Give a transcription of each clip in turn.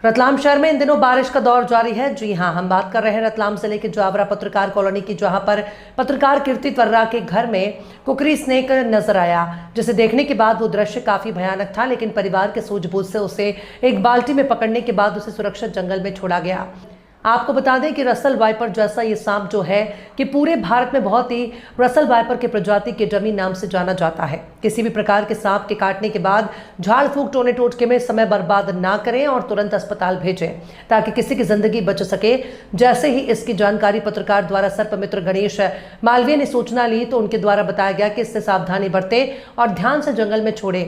रतलाम शहर में इन दिनों बारिश का दौर जारी है। जी हां, हम बात कर रहे हैं रतलाम जिले के जावरा पत्रकार कॉलोनी की, जहां पर पत्रकार कीर्ति तर्रा के घर में कुकरी स्नेक नजर आया, जिसे देखने के बाद वो दृश्य काफी भयानक था। लेकिन परिवार के सूझबूझ से उसे एक बाल्टी में पकड़ने के बाद उसे सुरक्षित जंगल में छोड़ा गया। आपको बता दें कि रसल वाइपर जैसा ये सांप जो है कि पूरे भारत में बहुत ही रसल वाइपर के प्रजाति के डमी नाम से जाना जाता है। किसी भी प्रकार के सांप के काटने के बाद झाड़ फूंक टोने टोटके में समय बर्बाद ना करें और तुरंत अस्पताल भेजें, ताकि किसी की जिंदगी बच सके। जैसे ही इसकी जानकारी पत्रकार द्वारा सर्प मित्र गणेश मालवीय ने सूचना ली, तो उनके द्वारा बताया गया कि इससे सावधानी बरते और ध्यान से जंगल में छोड़े।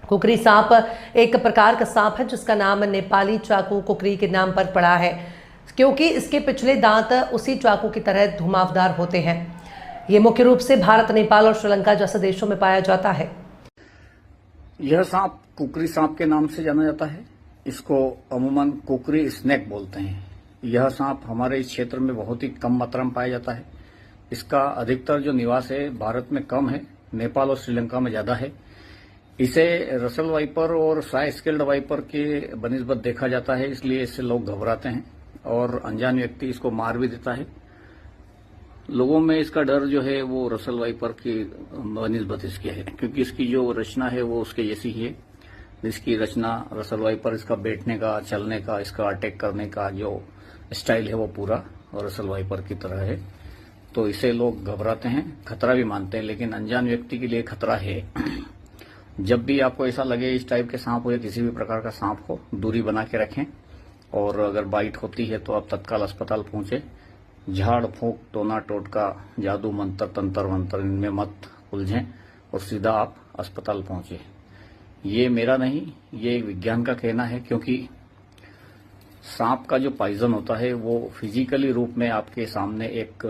कुकरी सांप एक प्रकार का सांप है जिसका नाम नेपाली चाकू कुकरी के नाम पर पड़ा है, क्योंकि इसके पिछले दांत उसी चाकू की तरह घुमावदार होते हैं। ये मुख्य रूप से भारत, नेपाल और श्रीलंका जैसे देशों में पाया जाता है। यह सांप कुकरी सांप के नाम से जाना जाता है। इसको अमूमन कुकरी स्नेक बोलते हैं। यह सांप हमारे इस क्षेत्र में बहुत ही कम मात्रा में पाया जाता है। इसका अधिकतर जो निवास है भारत में कम है, नेपाल और श्रीलंका में ज्यादा है। इसे रसल वाइपर और साई स्केल्ड वाइपर के बनिस्बत देखा जाता है, इसलिए इससे लोग घबराते हैं और अनजान व्यक्ति इसको मार भी देता है। लोगों में इसका डर जो है वो रसल वाइपर की बनिस्बत इसकी है, क्योंकि इसकी जो रचना है वो उसके जैसी ही है। इसकी रचना रसल वाइपर, इसका बैठने का, चलने का, इसका अटैक करने का जो स्टाइल है वो पूरा रसल वाइपर की तरह है। तो इसे लोग घबराते हैं, खतरा भी मानते हैं, लेकिन अनजान व्यक्ति के लिए खतरा है। जब भी आपको ऐसा लगे इस टाइप के सांप हो या किसी भी प्रकार का सांप हो, दूरी बना के रखें, और अगर बाइट होती है तो आप तत्काल अस्पताल पहुंचे। झाड़ फूंक टोना टोटका, जादू मंत्र, तंत्र मंत्र, इनमें मत उलझें और सीधा आप अस्पताल पहुंचे। ये मेरा नहीं, ये विज्ञान का कहना है, क्योंकि सांप का जो पॉइजन होता है वो फिजिकली रूप में आपके सामने एक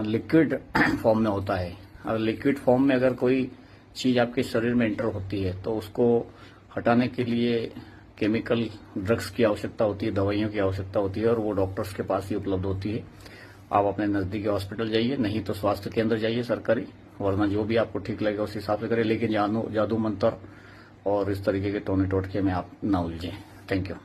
लिक्विड फॉर्म में होता है। और लिक्विड फॉर्म में अगर कोई चीज आपके शरीर में एंटर होती है तो उसको हटाने के लिए केमिकल ड्रग्स की आवश्यकता होती है, दवाइयों की आवश्यकता होती है, और वो डॉक्टर्स के पास ही उपलब्ध होती है। आप अपने नजदीकी हॉस्पिटल जाइए, नहीं तो स्वास्थ्य केंद्र जाइए सरकारी, वरना जो भी आपको ठीक लगेगा उस हिसाब से करें। लेकिन जादू मंत्र और इस तरीके के टोने टोटके में आप न उलझें। Thank you.